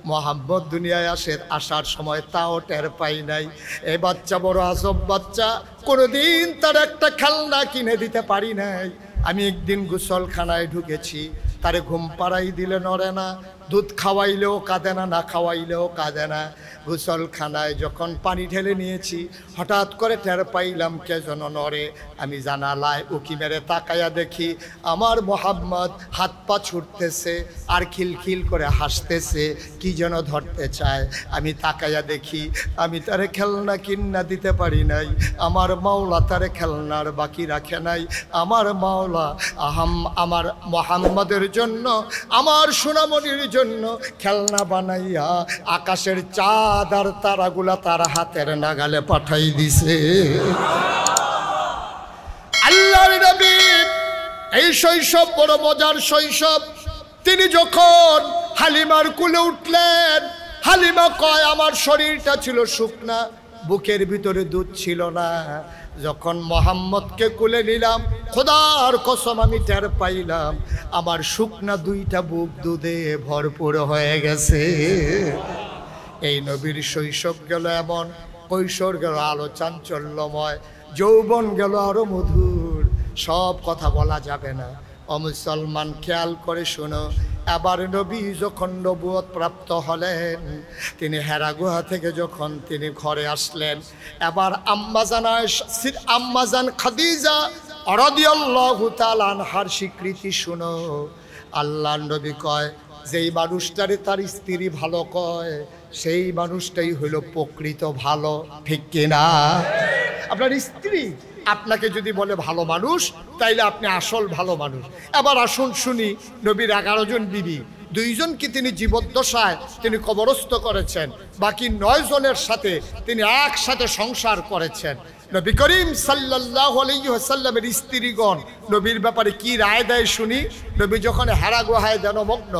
মোহাম্মদ দুনিয়ায় আসার সময় তাও টের পাই নাই। এই বাচ্চা বড় আজব বাচ্চা, কোনোদিন তার একটা খেলনা কিনে দিতে পারি নাই। আমি একদিন গোসলখানায় ঢুকেছি, তারে ঘুম পাড়াই দিলে নড়ে না, দুধ খাওয়াইলেও কাঁদে না, না খাওয়াইলেও কাঁদে না। গোসলখানায় যখন পানি ঢেলে নিয়েছি হঠাৎ করে টের পাইলাম কে যেন নড়ে। আমি জানালায় উকি মেরে তাকায়া দেখি আমার মোহাম্মদ হাত পা ছুটতেছে আর খিলখিল করে হাসতেছে, কি যেন ধরতে চায়। আমি তাকায়া দেখি আমি তারে খেলনা কিনা দিতে পারি নাই, আমার মাওলা তারে খেলনার বাকি রাখে নাই। আমার মাওলা আমার মোহাম্মদের জন্য, আমার সোনামণির জন্য খেলনা বানাইয়া আকাশের চাঁদ আর তারাগুলা তার হাতের নাগালে পাঠাই দিছে। আল্লাহর নবী এই শৈশব বড় মজার শৈশব। তিনি যখন হালিমার কুলে উঠলেন, হালিমা কয়, আমার শরীরটা ছিল শুকনা, বুকের ভিতরে দুধ ছিল না। যখন মোহাম্মদকে কুলে নিলাম, খোদার কসম আমি টের পাইলাম আমার শুকনা দুইটা বুক দুধে ভরপুর হয়ে গেছে। এই নবীর শৈশব গেল এমন, কৈশোর গেল আলো চাঞ্চল্যময়, যৌবন গেল আরো মধুর। সব কথা বলা যাবে না। অমুসলমান খেয়াল করে শোনো, এবার নবী যখন নবুয়ত প্রাপ্ত হলেন, তিনি হেরা গুহা থেকে যখন তিনি ঘরে আসলেন, এবার আম্মাজান খাদিজা রাদিয়াল্লাহু তাআলা আনহার স্বীকৃতি শুনো। আল্লাহর নবী কয়, যেই মানুষটারে তার স্ত্রী ভালো কয় সেই মানুষটাই হইল প্রকৃত ভালো, ঠিক কিনা? আপনার স্ত্রী আপনাকে যদি বলে ভালো মানুষ, তাইলে আপনি আসল ভালো মানুষ। এবার আসুন শুনি নবীর 11 জন বিবি, দুইজনকে তিনি জীবদ্দশায় তিনি কবরস্থ করেছেন, বাকি 9 জনের সাথে তিনি একসাথে সংসার করেছেন। নবী করিম সাল্লাল্লাহু আলাইহি ওয়াসাল্লামের স্ত্রীগণ নবীর ব্যাপারে কি রায় দেয় শুনি। নবী যখন হেরা গুহায় ধ্যানমগ্ন,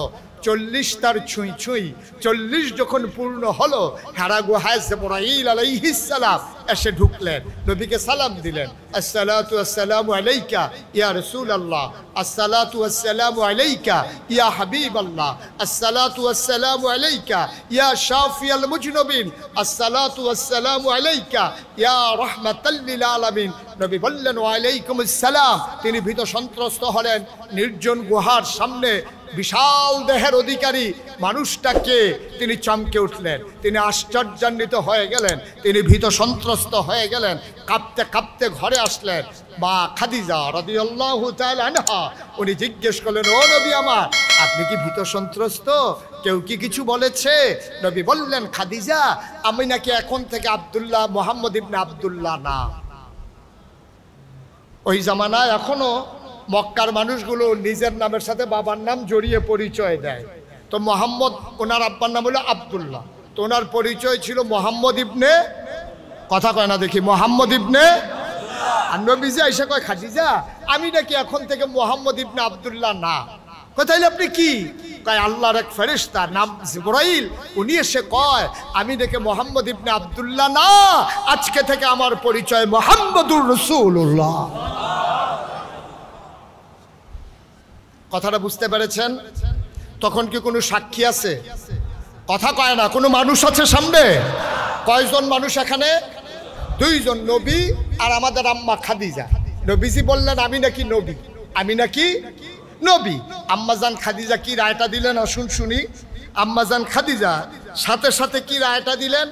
40 তার ছুঁই ছুঁই 40 যখন পূর্ণ হলো, হেরা গুহায় জিবরাইল আলাইহিস সালাম এসে ঢুকলেন, নবীকে সালাম দিলেন, আসসালাতু ওয়াসসালামু আলাইকা ইয়া রাসূলুল্লাহ, আসসালাতু ওয়াসসালামু আলাইকা ইয়া হাবিবাল্লাহ, আসসালাতু ওয়াসসালামু আলাইকা ইয়া শাফিয়াল মুজনিবিন, আসসালাতু ওয়াসসালামু আলাইকা ইয়া রাহমাতাল লিল আলামিন। নবী বললেন ওয়া আলাইকুমুস সালাম। তিনি ভীত সন্ত্রস্ত হলেন। নির্জন গুহার সামনে বিশাল দেহের অধিকারী মানুষটাকে তিনি চমকে উঠলেন, তিনি আশ্চর্যান্বিত হয়ে গেলেন, তিনি ভীত সন্ত্রস্ত হয়ে গেলেন, কাঁপতে কাঁপতে ঘরে আসলেন। মা খাদিজা রাদিয়াল্লাহু তাআলা আনহা উনি জিজ্ঞেস করলেন, ও নবী আমার, আপনি কি ভীত সন্ত্রস্ত? কেউ কি কিছু বলেছে? নবী বললেন, খাদিজা, আমি নাকি এখন থেকে আব্দুল্লাহ, মুহাম্মদ ইবনে আব্দুল্লাহ না। ওই জামানায় এখনো মক্কার মানুষগুলো নিজের নামের সাথে বাবার নাম জড়িয়ে পরিচয় দেয়। তো মোহাম্মদ, ওনার আব্বার নাম হলো আব্দুল্লাহ, তো ওনার পরিচয় ছিল মোহাম্মদ ইবনে, কথা কয় না দেখি, মোহাম্মদ ইবনে। আর নবীজি আইসা কয়, খাদিজা, আমি নাকি এখন থেকে মোহাম্মদ ইবনে আব্দুল্লাহ না। তাইলে আপনি কি? কয়, আল্লাহর এক ফেরেশতা নাম জিবরাইল, উনি এসে কয় আমি নাকি মোহাম্মদ ইবনে আব্দুল্লাহ না, আজকে থেকে আমার পরিচয় মুহাম্মদুর রাসূলুল্লাহ। কথাটা বুঝতে পেরেছেন? তখন কি কোনো সাক্ষী আছে? কথা কয় না। কোনো মানুষ আছে সামনে? কয়জন মানুষ এখানে? 2 জন, নবী আর আমাদের আম্মা খাদিজা। নবীজি বললেন আমি নাকি নবী, আমি নাকি নবী। আম্মাজান খাদিজা কি রায়টা দিলেন আসুন শুনি। আম্মাজান খাদিজা সাথে সাথে কি রায়টা দিলেন?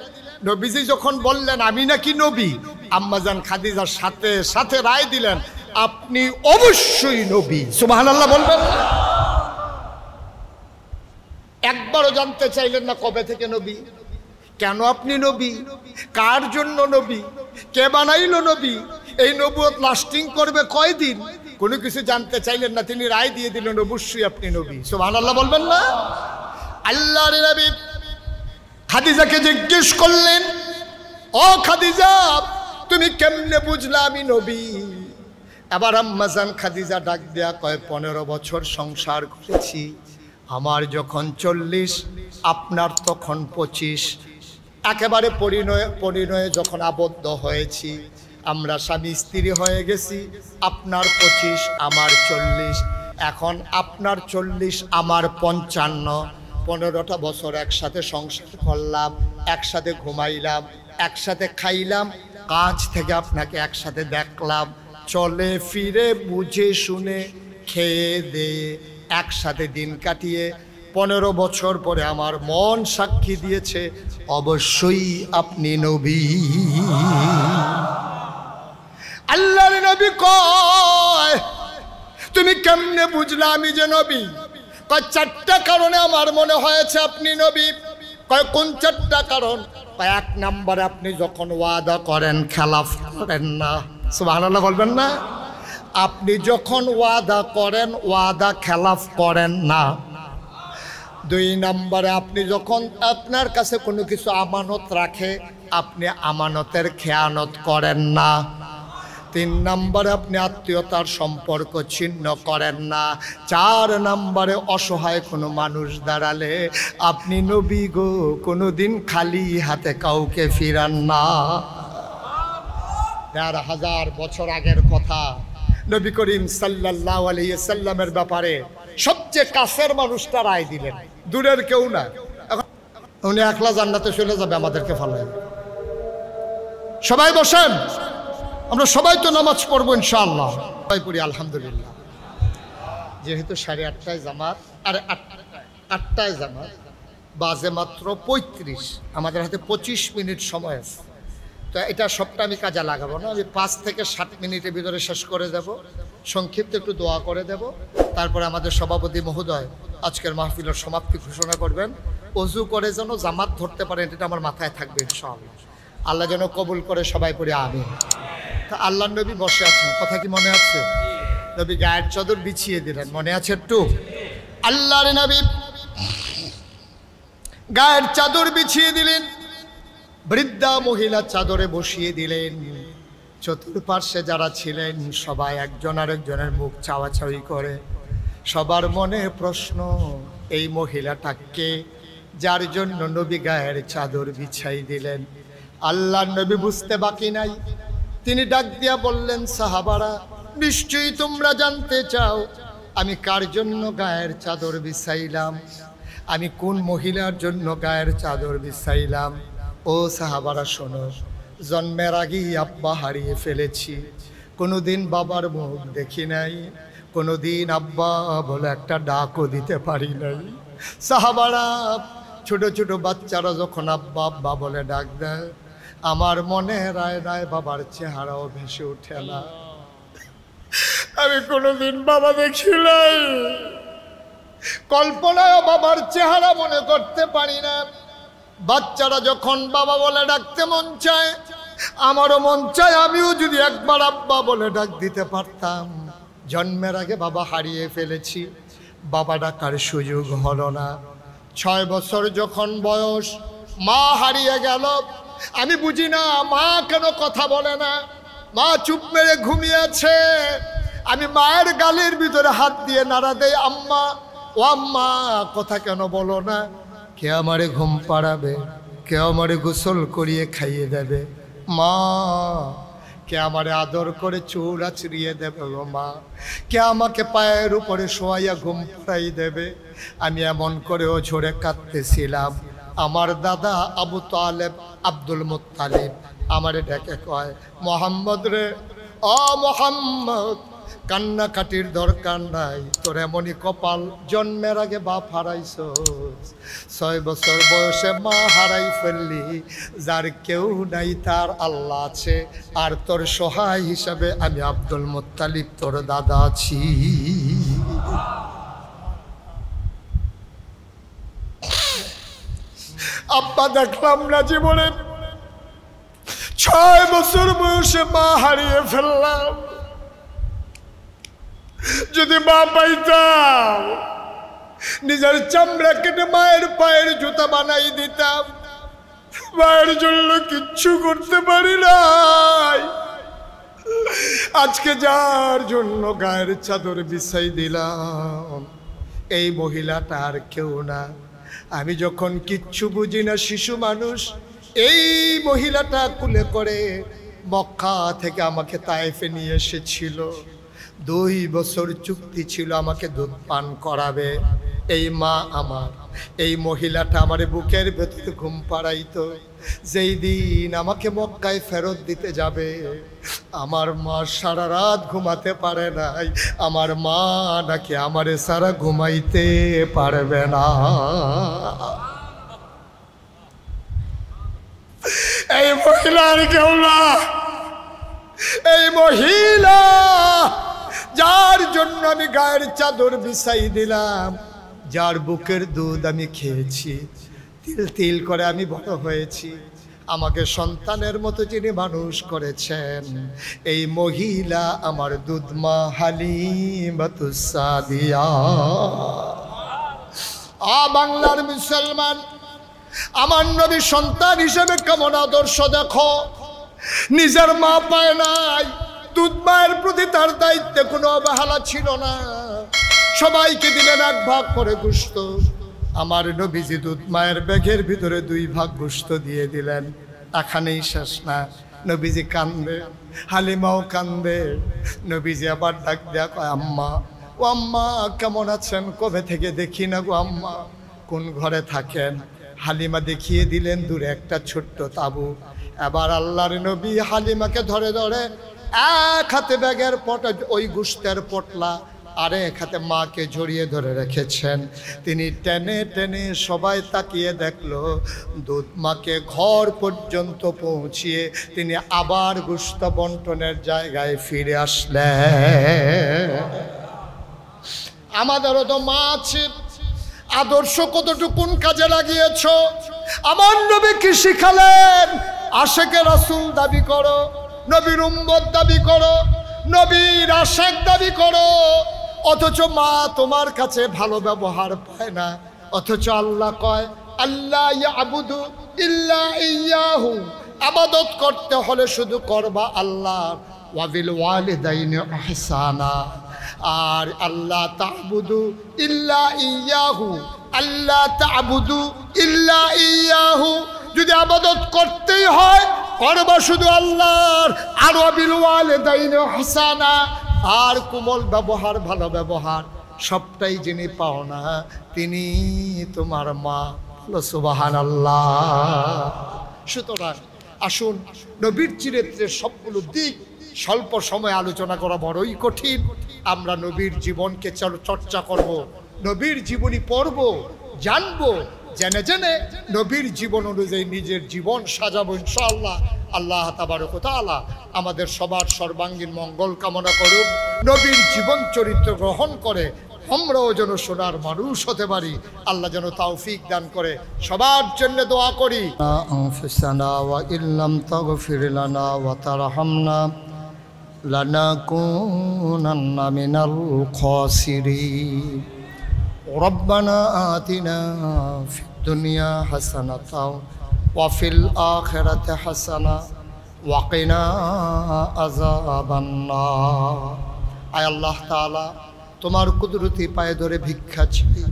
নবীজি যখন বললেন আমি নাকি নবী, আম্মাজান খাদিজার সাথে সাথে রায় দিলেন আপনি অবশ্যই নবী। সুবহানাল্লাহ বলবেন না? একবারও জানতে চাইলেন না কবে থেকে নবী, কেন আপনি নবী, কার জন্য নবী, কে বানাইলো নবী, এই নবুয়ত লাস্টিং করবে কয়দিন, কোনো কিছু জানতে চাইলেন না। তিনি রায় দিয়ে দিলেন অবশ্যই আপনি নবী। সুবহানাল্লাহ বলবেন না? আল্লাহর নবী খাদিজাকে জিজ্ঞেস করলেন, ও খাদিজা, তুমি কেমনে বুঝলা আমি নবী? এবার আম্মাজান খাদিজা ডাক দেয়া কয়, 15 বছর সংসার করেছি, আমার যখন 40, আপনার তখন 25, একেবারে পরিণয়ে যখন আবদ্ধ হয়েছি, আমরা স্বামী স্ত্রী হয়ে গেছি। আপনার 25, আমার 40, এখন আপনার 40, আমার 55, 15টা বছর একসাথে সংসার করলাম, একসাথে ঘুমাইলাম, একসাথে খাইলাম, কাজ থেকে আপনাকে একসাথে দেখলাম, চলে ফিরে বুঝে শুনে খেয়ে দিয়ে একসাথে দিন কাটিয়ে 15 বছর পরে আমার মন সাক্ষী দিয়েছে অবশ্যই আপনি নবী। আল্লাহর নবী কয়, তুমি কেমনে বুঝলা আমি যে নবী? কয়, 4টা কারণে আমার মনে হয়েছে আপনি নবী। কয়, কোন 4টা কারণ? কয়, 1 নম্বরে আপনি যখন ওয়াদা করেন খেলাফ করেন না। সুবহানাল্লাহ বলবেন না? আপনি যখন ওয়াদা করেন ওয়াদা খেলাফ করেন না। 2 নম্বরে আপনি যখন আপনার কাছে কোনো কিছু আমানত রাখে আপনি আমানতের খেয়ানত করেন না। 3 নম্বরে আপনি আত্মীয়তার সম্পর্ক ছিন্ন করেন না। 4 নম্বরে অসহায় কোনো মানুষ দাঁড়ালে আপনি নবী গো কোনোদিন খালি হাতে কাউকে ফিরান না। 1000 বছর আগের কথা। নবী করিম সাল্লাল্লাহু আলাইহি ওয়াসাল্লামের ব্যাপারে সবচেয়ে কাছের মানুষটা রায় দিলেন, দূরের কেউ না। উনি একলা জান্নাতে চলে যাবে, আমাদেরকে ফালায়। সবাই বসেন, আমরা সবাই তো নামাজ পড়বো ইনশাআল্লাহ। সবাই পড়ি আলহামদুলিল্লাহ। যেহেতু 8:30টায় জামাত, আর 8টায় জামাত, বাজে মাত্র 35, আমাদের হাতে 25 মিনিট সময় আছে। তো এটা সবটা আমি কাজে লাগাবো না, আমি 5 থেকে 7 মিনিটের ভিতরে শেষ করে দেব। সংক্ষিপ্ত একটু দোয়া করে দেব, তারপরে আমাদের সভাপতি মহোদয় আজকের মাহফিলের সমাপ্তি ঘোষণা করবেন। অজু করে যেন জামাত ধরতে পারেন, এটা আমার মাথায় থাকবে ইনশাআল্লাহ। আল্লাহ যেন কবুল করে, সবাই পড়ে আমিন। তা আল্লাহর নবী বসে আছেন, কথা কি মনে আছে? নবী গায়ের চাদর বিছিয়ে দিলেন, মনে আছে একটু? আল্লাহর নবী গায়ের চাদর বিছিয়ে দিলেন, বৃদ্ধা মহিলা চাদরে বসিয়ে দিলেন। চতুর্পার্শ্বে যারা ছিলেন সবাই একজন আরেকজনের মুখ চাওয়াচাওয়ি করে। সবার মনে প্রশ্ন, এই মহিলাটাকে যার জন্য নবী গায়ের চাদর বিছাই দিলেন। আল্লাহর নবী বুঝতে বাকি নাই, তিনি ডাক দিয়া বললেন, সাহাবারা নিশ্চয়ই তোমরা জানতে চাও আমি কার জন্য গায়ের চাদর বিছাইলাম, আমি কোন মহিলার জন্য গায়ের চাদর বিছাইলাম। ও সাহাবারা শোনো, জন্মের আগেই আব্বা হারিয়ে ফেলেছি, কোনোদিন বাবার মুখ দেখি নাই, কোনোদিন আব্বা বলে একটা ডাকও দিতে পারি নাই। সাহাবারা, ছোট ছোট বাচ্চারা যখন আব্বা আব্বা বলে ডাক দেয়, আমার মনে রায় রায় বাবার চেহারাও ভেসে ওঠে না। আমি কোনোদিন বাবা দেখি নাই, কল্পনায় বাবার চেহারা মনে করতে পারি না। বাচ্চারা যখন বাবা বলে ডাকতে মন চায়, আমারও মন চায় আমিও যদি একবার আব্বা বলে ডাক দিতে পারতাম। জন্মের আগে বাবা হারিয়ে ফেলেছি, বাবা ডাকার সুযোগ হলো না। 6 বছর যখন বয়স, মা হারিয়ে গেল। আমি বুঝি না মা কেন কথা বলে না, মা চুপ মেরে ঘুমিয়েছে। আমি মায়ের গালের ভিতরে হাত দিয়ে নাড়া দেই, আম্মা ও আম্মা কথা কেন বলো না? কে আমারে ঘুম পাড়াবে, কে আমারে গোসল করিয়ে খাইয়ে দেবে? মা, কে আমারে আদর করে চুল আছড়িয়ে দেবে? ও মা, কে আমাকে পায়ের উপরে শোয়াইয়া ঘুম পাড়াই দেবে? আমি এমন করেও ঝরে কাঁদতেছিলাম। আমার দাদা আবু তালেব, আব্দুল মুত্তালিব আমারে ডেকে কয়, মোহাম্মদ রে, ও মোহাম্মদ, কান্নাকাটির দরকার নাই, তোর এমনই কপাল, জন্মের আগে বাপ হারাইছ, 6 বছর বয়সে মা হারাই ফেললি। যার কেউ নাই তার আল্লাহ আছে, আর তোর সহায় হিসাবে আমি আব্দুল মুত্তালিব তোর দাদা আছি। আব্বা দেখলাম না জীবনে, 6 বছর বয়সে মা হারিয়ে ফেললাম। যদি মা পাইতাম, নিজের চামড়া কেটে মায়ের পায়ের জুতা বানাই দিতাম। মায়ের জন্য কিচ্ছু করতে পারি নাই। আজকে যার জন্য গায়ের চাদর বিছাই দিলাম, এই মহিলাটা আর কেউ না। আমি যখন কিচ্ছু বুঝি না, শিশু মানুষ, এই মহিলাটা কুলে করে মক্কা থেকে আমাকে তায়েফে নিয়ে এসেছিল। 2 বছর চুক্তি ছিল আমাকে দুধ পান করাবে। এই মা আমার, এই মহিলাটা আমার বুকের ভেতরে ঘুম পাড়াইতো। যেই দিন আমাকে মক্কায় ফেরত দিতে যাবে, আমার মা সারা রাত ঘুমাতে পারে নাই। আমার মা নাকি আমারে সারা ঘুমাইতে পারবে না। এই মহিলার কেউ না, এই মহিলা যার জন্য আমি গায়ের চাদর বিছাই দিলাম, যার বুকের দুধ আমি খেয়েছি, তিল তিল করে আমি বড় হয়েছি, আমাকে সন্তানের মতো যিনি মানুষ করেছেন, এই মহিলা আমার দুধমা হালিমাতুস সাদিয়া। বাংলার মুসলমান, আমার নবী সন্তান হিসেবে কেমন আদর্শ দেখো। নিজের মা পায় নাই, দুধ মায়ের প্রতি তার দায়িত্বে কোনো অবহেলা ছিল না। সবাইকে দিলেন 1 ভাগ করে গোশত। আমার নবীজি দুধ মায়ের ব্যাগের ভিতরে 2 ভাগ গোশত দিয়ে দিলেন। এখানেই শেষ না, নবীজি কান্দে, হালিমাও কান্দে। নবীজি আবার ডাক দেয়া কয়, আম্মা ও আম্মা কেমন আছেন? কবে থেকে দেখি না গো আম্মা, কোন ঘরে থাকেন? হালিমা দেখিয়ে দিলেন দূরে একটা ছোট্ট তাঁবু। এবার আল্লাহর নবী হালিমাকে ধরে ধরে এক হাতে ব্যাগের পটা, ওই গোশতের পটলা, আরেক হাতে মাকে জড়িয়ে ধরে রেখেছেন। তিনি টেনে টেনে, সবাই তাকিয়ে দেখলো, দুধ মাকে ঘর পর্যন্ত পৌঁছিয়ে তিনি আবার গোশত বন্টনের জায়গায় ফিরে আসলেন। আমাদেরও তো মা আছে, আদর্শ কতটুকুন কাজে লাগিয়েছ? আমার নবী কি শিখালেন? আশেকে রাসূল দাবি করো, নবীর উম্মত দাবি করো, নবীর আশেক দাবি করো, অথচ মা তোমার কাছে ভালো ব্যবহার পায় না। অথচ আল্লাহ কয় আল্লাহ ইয়াবুদু ইল্লা ইয়্যাহু, ইবাদত করতে হলে শুধু করবা আল্লাহ। ওয়া বিল ওয়ালিদাইনি ইহসানা, আর আল্লাহ তা'বুদু ইল্লা ইয়্যাহু, আল্লাহ তা'বুদু ইল্লা ইয়্যাহু, যদি ইবাদত করতেই হয় করবা শুধু আল্লাহর। আর ওয়া বিল ওয়ালিদাইনি ইহসানা, আর কোমল ব্যবহার, ভালো ব্যবহার সবটাই যিনি পাও না তিনি তোমার মা। বলো সুবহানাল্লাহ। সুতরাং আসুন, নবীর চরিত্রের সবগুলো দিক স্বল্প সময় আলোচনা করা বড়ই কঠিন। আমরা নবীর জীবনকে চর্চা করব, নবীর জীবনী পড়ব, জানবো, জেনে জেনে নবীর জীবন অনুযায়ী নিজের জীবন সাজাবো ইনশাআল্লাহ। আল্লাহ তাবারক ওয়া তাআলা আমাদের সবার সর্বাঙ্গীন মঙ্গল কামনা করুক। নবীর জীবন চরিত্র গ্রহণ করে আমরাও যেন সোনার মানুষ হতে পারি, আল্লাহ যেন তৌফিক দান করে। সবার জন্য দোয়া করি। আনফুসানা ওয়া ইল্লাম তাগফির লানা ওয়া তারহামনা লানাকুনান্না মিনাল খাসিরিন। রব্বানা আতিনা ফিদ দুনিয়া হাসানাতাও ওয়া ফিল আখিরাতি হাসানা ওয়া কিনা আযাবান নার। আয় আল্লাহ তাআলা, তোমার কুদরতি পায়ে ধরে ভিক্ষা চাই,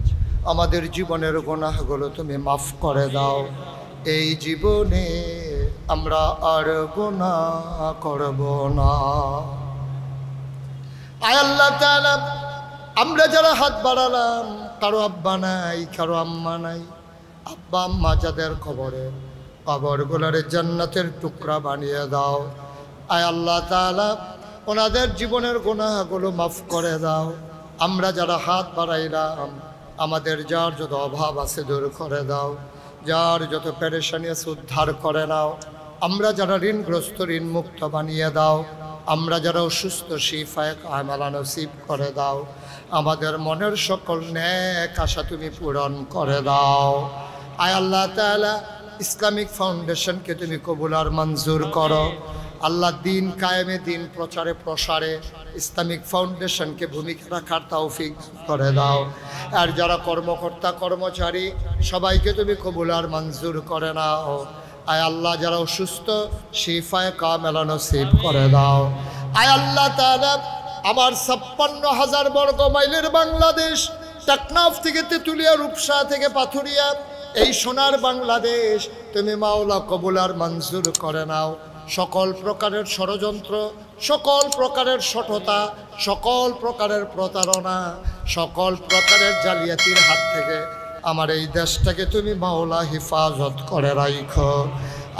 আমাদের জীবনের গুনাহগুলো তুমি মাফ করে দাও। এই জীবনে আমরা আর গুনাহ করব না। আয় আল্লাহ তাআলা, আমরা যারা হাত বাড়ালাম, কারো আব্বা নাই, কারো আম্মা নাই, আব্বা আম্মা যাদের কবরগুলোর জান্নাতের টুকরা বানিয়ে দাও। আয় আল্লাহ তাআলা, ওনাদের জীবনের গুনাহগুলো মাফ করে দাও। আমরা যারা হাত বাড়াইলাম, আমাদের যার যত অভাব আছে দূর করে দাও, যার যত পেরেশানি আছে উদ্ধার করে নাও। আমরা যারা ঋণগ্রস্ত ঋণ মুক্ত বানিয়ে দাও। আমরা যারা অসুস্থ শিফায়ে কামেলা নসিব করে দাও। আমাদের মনের সকল নেক আশা তুমি পূরণ করে দাও। আয় আল্লাহ তাআলা, ইসলামিক ফাউন্ডেশনকে তুমি কবুল আর মঞ্জুর করো। আল্লাহ, দিন কায়েমে, দিন প্রচারে প্রসারে ইসলামিক ফাউন্ডেশনকে ভূমিকা রাখার তৌফিক করে দাও। আর যারা কর্মকর্তা কর্মচারী সবাইকে তুমি কবুল আর মঞ্জুর করে নাও। আয় আল্লাহ, যারা অসুস্থ শিফায়ে কামেলা নসিব করে দাও। আয় আল্লাহ তাআলা, আমার ৫৬,০০০ বর্গ মাইলের বাংলাদেশ, টেকনাফ থেকে তেঁতুলিয়া, রূপসা থেকে পাথুরিয়া, এই সোনার বাংলাদেশ তুমি মাওলা কবুল আর মঞ্জুর করে নাও। সকল প্রকারের ষড়যন্ত্র, সকল প্রকারের সঠতা, সকল প্রকারের প্রতারণা, সকল প্রকারের জালিয়াতির হাত থেকে আমার এই দেশটাকে তুমি মাওলা হেফাজত করে রাখো।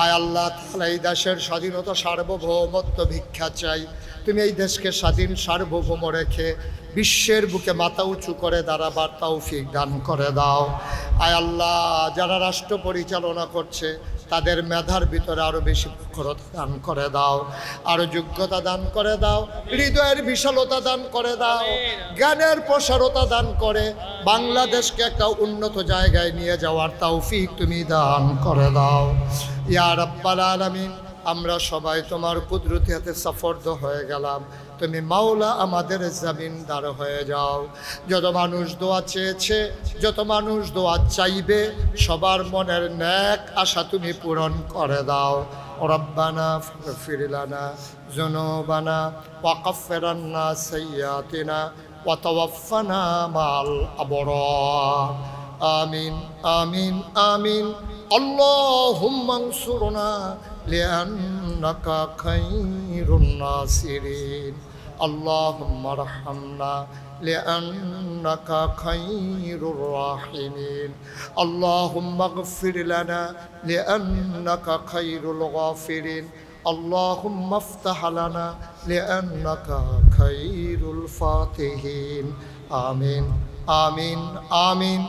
আয় আল্লাহ তাআলা, এই দেশের স্বাধীনতা সার্বভৌমত্ব ভিক্ষা চাই। তুমি এই দেশকে স্বাধীন সার্বভৌম রেখে বিশ্বের বুকে মাথা উঁচু করে দাঁড়াবার তৌফিক দান করে দাও। আয় আল্লাহ, যারা রাষ্ট্র পরিচালনা করছে তাদের মেধার ভিতরে আরও বেশি প্রখরতা দান করে দাও, আরও যোগ্যতা দান করে দাও, হৃদয়ের বিশালতা দান করে দাও, জ্ঞানের প্রসারতা দান করে বাংলাদেশকে একটা উন্নত জায়গায় নিয়ে যাওয়ার তৌফিক তুমি দান করে দাও। ইয়া রাব্বাল আলামিন, আমরা সবাই তোমার কুদরতি হাতে সফরদ হয়ে গেলাম। তুমি মাওলা আমাদের জামিনদার হয়ে যাও। যত মানুষ দোয়া চেয়েছে, যত মানুষ দোয়া চাইবে, সবার মনের নেক আশা তুমি পূরণ করে দাও। রব্বানা ফাগফির লানা যুনুবানা ওয়া কাফির আন্না সাইয়্যাতিনা ওয়া তাওয়াফানা মাল আবরার। আমিন আমিন আমিন। আল্লাহুম্মা আনসুরনা লিআন্নাকা খায়রুন নাসিরিন। اللهم ارحمنا لأنك خير الراحمين. اللهم اغفر لنا لأنك خير الغافرين. اللهم افتح لنا لأنك خير الفاتحين. آمين آمين آمين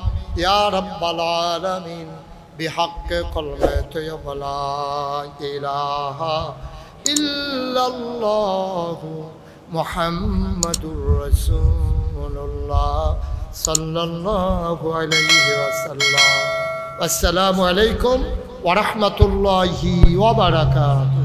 يا رب العالمين. بحق كلمة لا إله إلا الله محمد رسول الله صلى الله عليه وسلم. السلام عليكم ورحمة الله وبركاته.